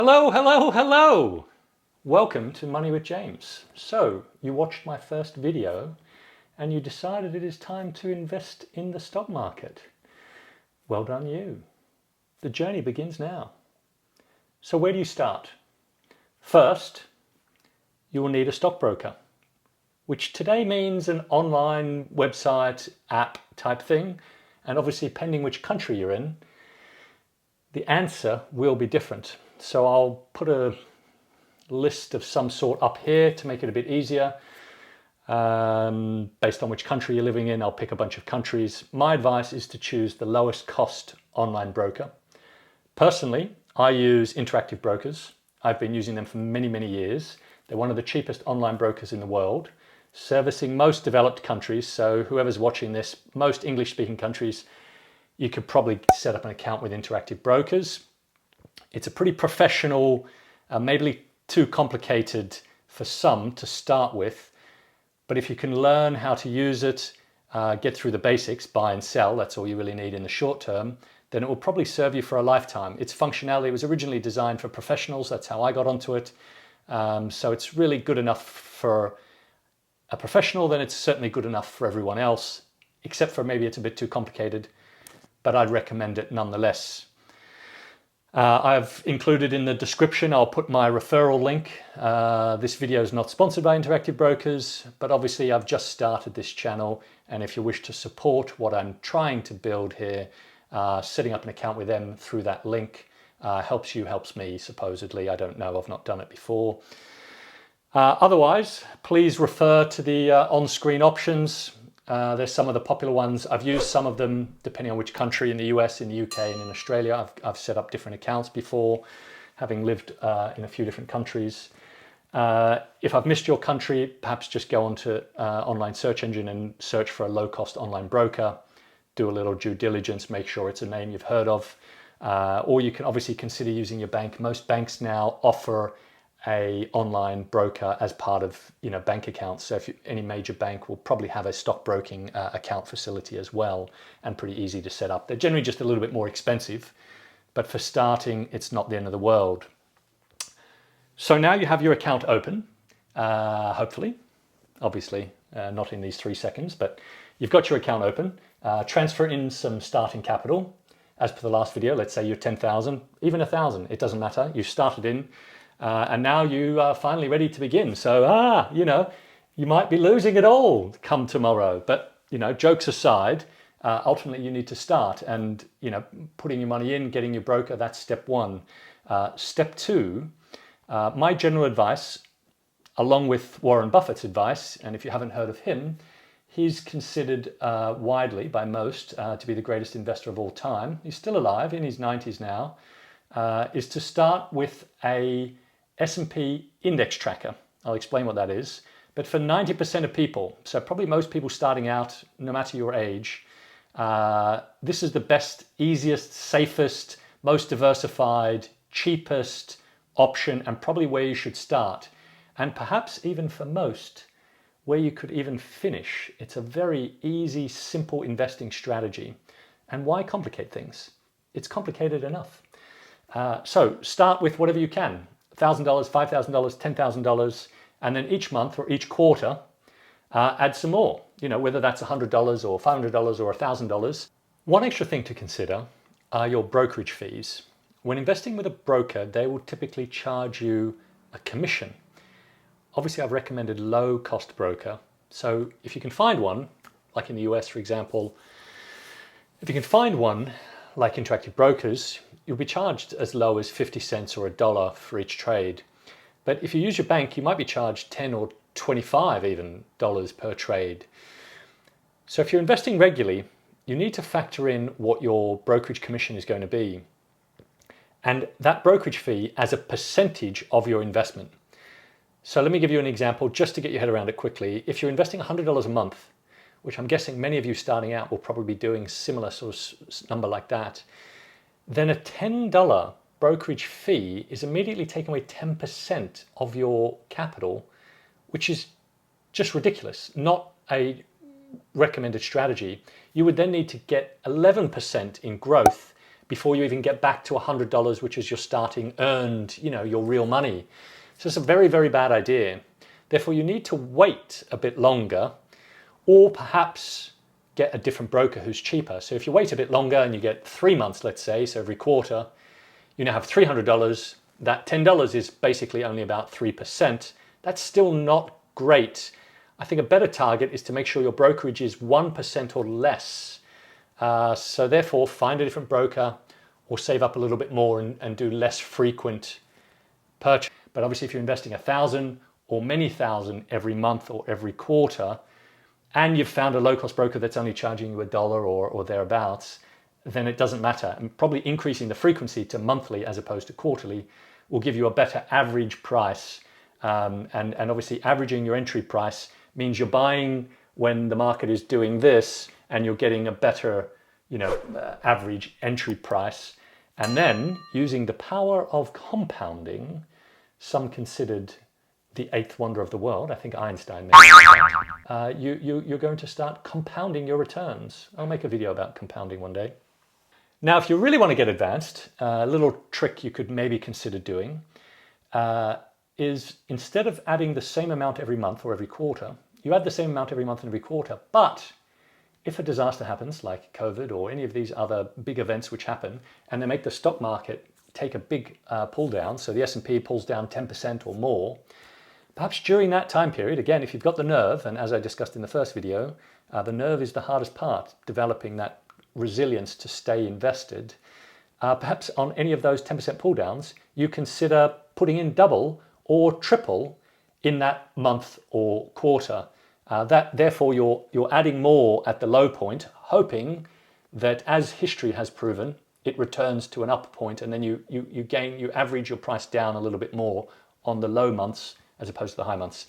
Hello, hello, hello! Welcome to Money with James. So, you watched my first video and you decided it is time to invest in the stock market. Well done you. The journey begins now. So where do you start? First, you will need a stockbroker, which today means an online website app type thing. And obviously, depending which country you're in, the answer will be different. So I'll put a list of some sort up here to make it a bit easier. Based on which country you're living in, I'll pick a bunch of countries. My advice is to choose the lowest cost online broker. Personally, I use Interactive Brokers. I've been using them for many, many years. They're one of the cheapest online brokers in the world, servicing most developed countries. So whoever's watching this, most English-speaking countries, you could probably set up an account with Interactive Brokers. It's a pretty professional, maybe too complicated for some to start with. But if you can learn how to use it, get through the basics, buy and sell, that's all you really need in the short term, then it will probably serve you for a lifetime. Its functionality was originally designed for professionals. That's how I got onto it. So it's really good enough for a professional, then it's certainly good enough for everyone else, except for maybe it's a bit too complicated, but I'd recommend it nonetheless. I've included in the description, I'll put my referral link. This video is not sponsored by Interactive Brokers, but obviously I've just started this channel. And if you wish to support what I'm trying to build here, setting up an account with them through that link helps you, helps me, supposedly. I don't know, I've not done it before. Otherwise, please refer to the on-screen options. There's some of the popular ones. I've used some of them depending on which country, in the US, in the UK and in Australia. I've set up different accounts before, having lived in a few different countries. If I've missed your country, perhaps just go onto online search engine and search for a low-cost online broker. Do a little due diligence, make sure it's a name you've heard of. Or you can obviously consider using your bank. Most banks now offer a online broker as part of bank accounts. So if any major bank will probably have a stockbroking account facility as well, and pretty easy to set up. They're generally just a little bit more expensive, but for starting, it's not the end of the world. So now you have your account open, hopefully, obviously not in these 3 seconds, but you've got your account open. Transfer in some starting capital. As per the last video, let's say you're 10,000, even 1,000, it doesn't matter. You started in. And now you are finally ready to begin. So, you might be losing it all come tomorrow. But, jokes aside, ultimately you need to start. And, putting your money in, getting your broker, that's step one. Step two, my general advice, along with Warren Buffett's advice, and if you haven't heard of him, he's considered widely by most to be the greatest investor of all time. He's still alive, in his 90s now, is to start with a S&P index tracker. I'll explain what that is. But for 90% of people, so probably most people starting out, no matter your age, this is the best, easiest, safest, most diversified, cheapest option, and probably where you should start. And perhaps even for most, where you could even finish. It's a very easy, simple investing strategy. And why complicate things? It's complicated enough. So start with whatever you can. $1,000, $5,000, $10,000, and then each month or each quarter, add some more, whether that's $100 or $500 or $1,000. One extra thing to consider are your brokerage fees. When investing with a broker, they will typically charge you a commission. Obviously, I've recommended low-cost broker. So if you can find one, like in the US, for example, if you can find one like Interactive Brokers, you'll be charged as low as 50 cents or $1 for each trade. But if you use your bank, you might be charged 10 or 25 even dollars per trade. So if you're investing regularly, you need to factor in what your brokerage commission is going to be. And that brokerage fee as a percentage of your investment. So let me give you an example just to get your head around it quickly. If you're investing $100 a month, which I'm guessing many of you starting out will probably be doing similar sort of number like that, then a $10 brokerage fee is immediately taking away 10% of your capital, which is just ridiculous, not a recommended strategy. You would then need to get 11% in growth before you even get back to $100, which is your starting earned, your real money. So it's a very, very bad idea. Therefore, you need to wait a bit longer, or perhaps get a different broker who's cheaper. So if you wait a bit longer and you get 3 months, let's say, so every quarter, you now have $300. That $10 is basically only about 3%. That's still not great. I think a better target is to make sure your brokerage is 1% or less. So therefore, find a different broker or save up a little bit more and do less frequent purchase. But obviously, if you're investing 1,000 or many thousand every month or every quarter, and you've found a low-cost broker that's only charging you $1 or thereabouts, then it doesn't matter. And probably increasing the frequency to monthly as opposed to quarterly will give you a better average price. And obviously, averaging your entry price means you're buying when the market is doing this, and you're getting a better, average entry price. And then using the power of compounding, some considered the eighth wonder of the world. I think Einstein made that. You're going to start compounding your returns. I'll make a video about compounding one day. Now, if you really want to get advanced, a little trick you could maybe consider doing is, instead of adding the same amount every month or every quarter, you add the same amount every month and every quarter. But if a disaster happens, like COVID or any of these other big events which happen, and they make the stock market take a big pull down, so the S&P pulls down 10% or more, perhaps during that time period, again, if you've got the nerve, and as I discussed in the first video, the nerve is the hardest part, developing that resilience to stay invested. Perhaps on any of those 10% pull downs, you consider putting in double or triple in that month or quarter. Therefore, you're adding more at the low point, hoping that, as history has proven, it returns to an upper point, and then you average your price down a little bit more on the low months as opposed to the high months.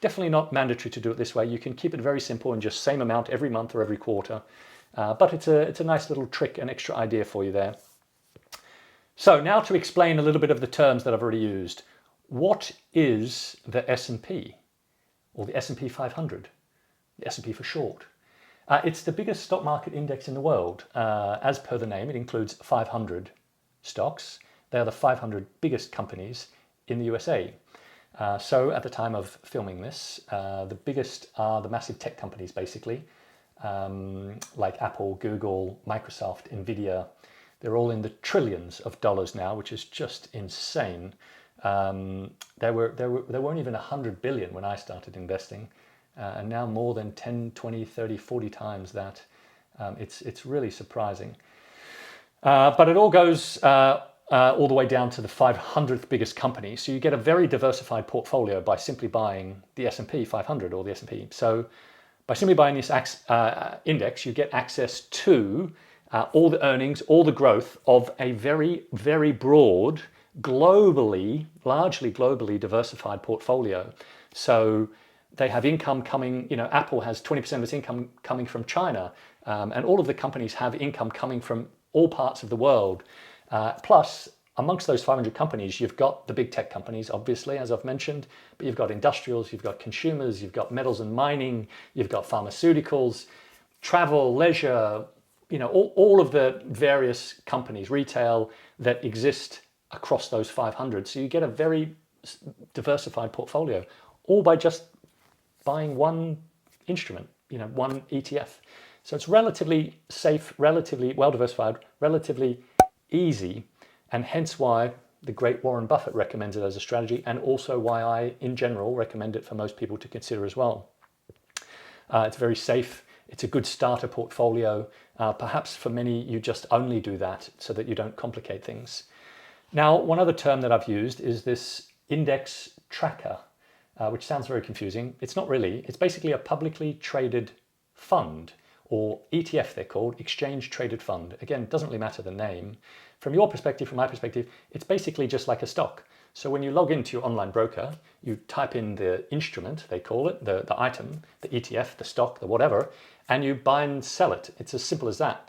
Definitely not mandatory to do it this way. You can keep it very simple and just same amount every month or every quarter. But it's a nice little trick, an extra idea for you there. So now to explain a little bit of the terms that I've already used. What is the S&P, or the S&P 500? The S&P for short. It's the biggest stock market index in the world. As per the name, it includes 500 stocks. They are the 500 biggest companies in the USA. So at the time of filming this, the biggest are the massive tech companies, basically, like Apple, Google, Microsoft, Nvidia. They're all in the trillions of dollars now, which is just insane. There weren't even 100 billion when I started investing, and now more than 10, 20, 30, 40 times that. It's really surprising. But it all goes all the way down to the 500th biggest company. So you get a very diversified portfolio by simply buying the S&P 500 or the S&P. So by simply buying this index, you get access to all the earnings, all the growth of a very, very broad, globally, largely globally diversified portfolio. So they have income coming, Apple has 20% of its income coming from China, and all of the companies have income coming from all parts of the world. Plus, amongst those 500 companies, you've got the big tech companies, obviously, as I've mentioned, but you've got industrials, you've got consumers, you've got metals and mining, you've got pharmaceuticals, travel, leisure, all of the various companies, retail, that exist across those 500. So you get a very diversified portfolio, all by just buying one instrument, one ETF. So it's relatively safe, relatively well diversified, relatively easy, and hence why the great Warren Buffett recommends it as a strategy, and also why I, in general, recommend it for most people to consider as well. It's very safe. It's a good starter portfolio. Perhaps for many, you just only do that so that you don't complicate things. Now, one other term that I've used is this index tracker, which sounds very confusing. It's not really. It's basically a publicly traded fund, or ETF they're called, exchange traded fund. Again, it doesn't really matter the name. From your perspective, from my perspective, it's basically just like a stock. So when you log into your online broker, you type in the instrument, they call it, the item, the ETF, the stock, the whatever, and you buy and sell it. It's as simple as that.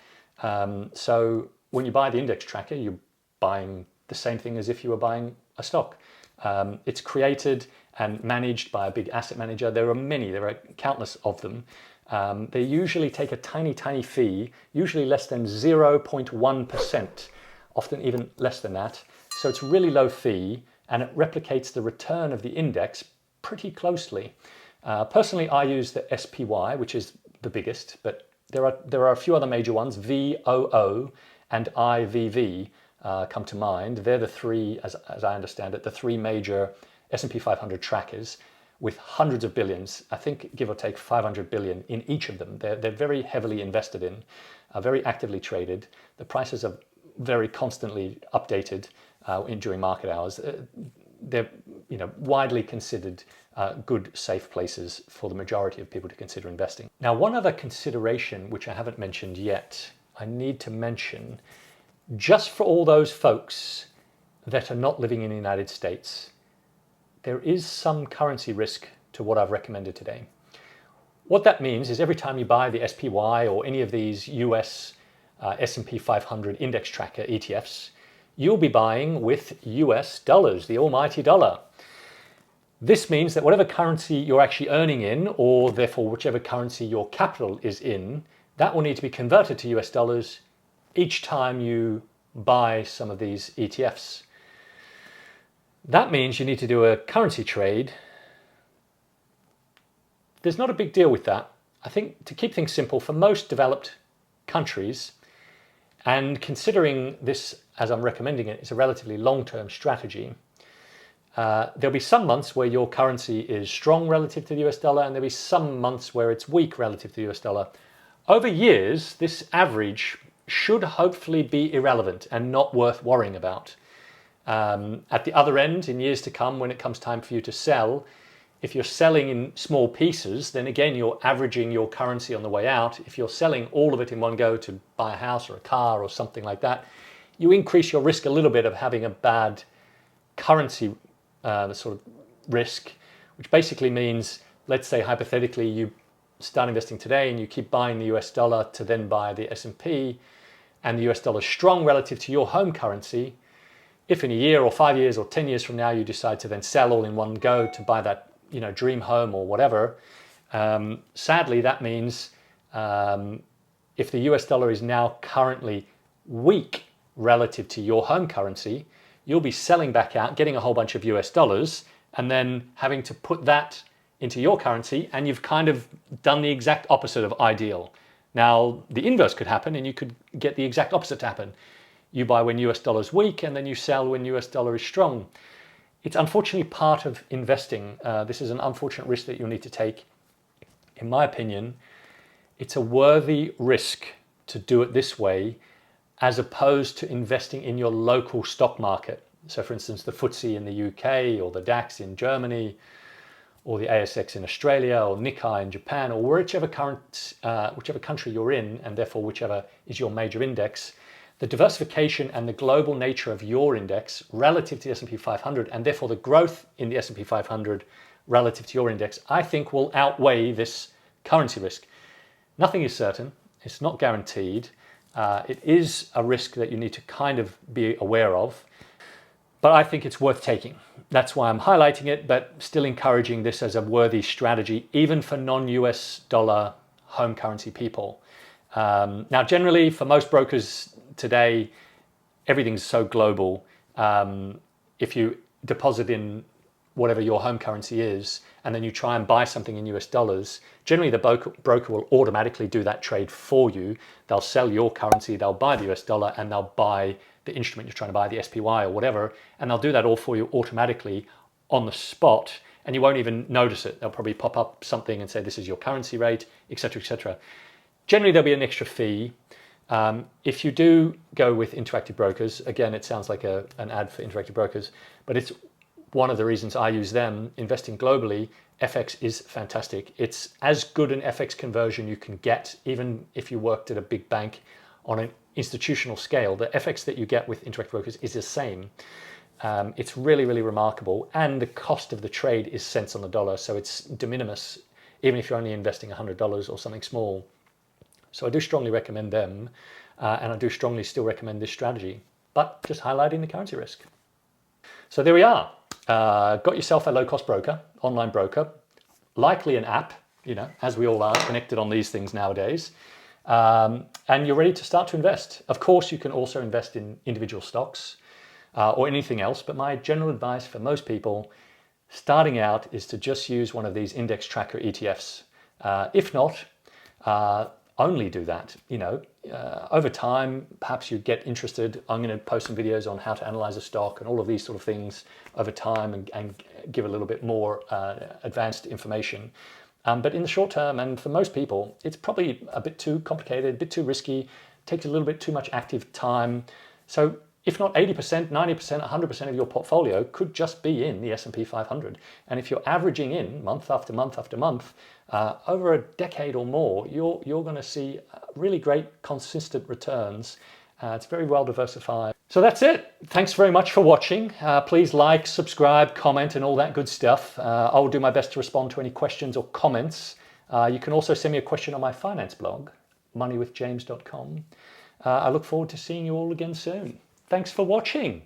So when you buy the index tracker, you're buying the same thing as if you were buying a stock. It's created and managed by a big asset manager. There are countless of them. They usually take a tiny fee, usually less than 0.1%, often even less than that. So it's really low fee, and it replicates the return of the index pretty closely. Personally, I use the SPY, which is the biggest, but there are a few other major ones. VOO and IVV come to mind. They're the three, as I understand it, the three major S&P 500 trackers with hundreds of billions, I think give or take 500 billion in each of them. They're very heavily invested in, very actively traded. The prices are very constantly updated during market hours. They're widely considered good, safe places for the majority of people to consider investing. Now, one other consideration which I haven't mentioned yet, I need to mention, just for all those folks that are not living in the United States, there is some currency risk to what I've recommended today. What that means is every time you buy the SPY or any of these US S&P 500 index tracker ETFs, you'll be buying with US dollars, the almighty dollar. This means that whatever currency you're actually earning in, or therefore whichever currency your capital is in, that will need to be converted to US dollars each time you buy some of these ETFs. That means you need to do a currency trade. There's not a big deal with that. I think to keep things simple, for most developed countries, and considering this as I'm recommending it, it's a relatively long-term strategy, there'll be some months where your currency is strong relative to the US dollar, and there'll be some months where it's weak relative to the US dollar. Over years, this average should hopefully be irrelevant and not worth worrying about. At the other end, in years to come, when it comes time for you to sell, if you're selling in small pieces, then again, you're averaging your currency on the way out. If you're selling all of it in one go to buy a house or a car or something like that, you increase your risk a little bit of having a bad currency sort of risk, which basically means, let's say hypothetically, you start investing today and you keep buying the US dollar to then buy the S&P, and the US dollar is strong relative to your home currency. If in a year or 5 years or 10 years from now you decide to then sell all in one go to buy that dream home or whatever, sadly that means if the US dollar is now currently weak relative to your home currency, you'll be selling back out, getting a whole bunch of US dollars, and then having to put that into your currency, and you've kind of done the exact opposite of ideal. Now, the inverse could happen, and you could get the exact opposite to happen. You buy when US dollar is weak, and then you sell when US dollar is strong. It's unfortunately part of investing. This is an unfortunate risk that you'll need to take. In my opinion, it's a worthy risk to do it this way, as opposed to investing in your local stock market. So for instance, the FTSE in the UK, or the DAX in Germany, or the ASX in Australia, or Nikkei in Japan, or whichever country you're in, and therefore whichever is your major index. The diversification and the global nature of your index relative to the S&P 500, and therefore the growth in the S&P 500 relative to your index, I think will outweigh this currency risk. Nothing is certain. It's not guaranteed. It is a risk that you need to kind of be aware of, but I think it's worth taking. That's why I'm highlighting it, but still encouraging this as a worthy strategy, even for non-US dollar home currency people. Now, generally, for most brokers today, everything's so global. If you deposit in whatever your home currency is, and then you try and buy something in US dollars, generally the broker will automatically do that trade for you. They'll sell your currency, they'll buy the US dollar, and they'll buy the instrument you're trying to buy, the SPY or whatever, and they'll do that all for you automatically on the spot, and you won't even notice it. They'll probably pop up something and say, this is your currency rate, etc., etc. Generally, there'll be an extra fee. If you do go with Interactive Brokers, again, it sounds like an ad for Interactive Brokers, but it's one of the reasons I use them. Investing globally, FX is fantastic. It's as good an FX conversion you can get, even if you worked at a big bank on an institutional scale. The FX that you get with Interactive Brokers is the same. It's really, really remarkable. And the cost of the trade is cents on the dollar. So it's de minimis, even if you're only investing $100 or something small. So I do strongly recommend them. And I do strongly still recommend this strategy, but just highlighting the currency risk. So there we are. Got yourself a low-cost broker, online broker, likely an app, as we all are, connected on these things nowadays. And you're ready to start to invest. Of course, you can also invest in individual stocks or anything else. But my general advice for most people starting out is to just use one of these index tracker ETFs. If not, only do that. Over time, perhaps you get interested. I'm going to post some videos on how to analyze a stock and all of these sort of things over time and give a little bit more advanced information. But in the short term, and for most people, it's probably a bit too complicated, a bit too risky, takes a little bit too much active time. So if not 80%, 90%, 100% of your portfolio could just be in the S&P 500. And if you're averaging in month after month after month, over a decade or more, you're going to see really great consistent returns. It's very well diversified. So that's it. Thanks very much for watching. Please like, subscribe, comment, and all that good stuff. I will do my best to respond to any questions or comments. You can also send me a question on my finance blog, moneywithjames.com. I look forward to seeing you all again soon. Thanks for watching.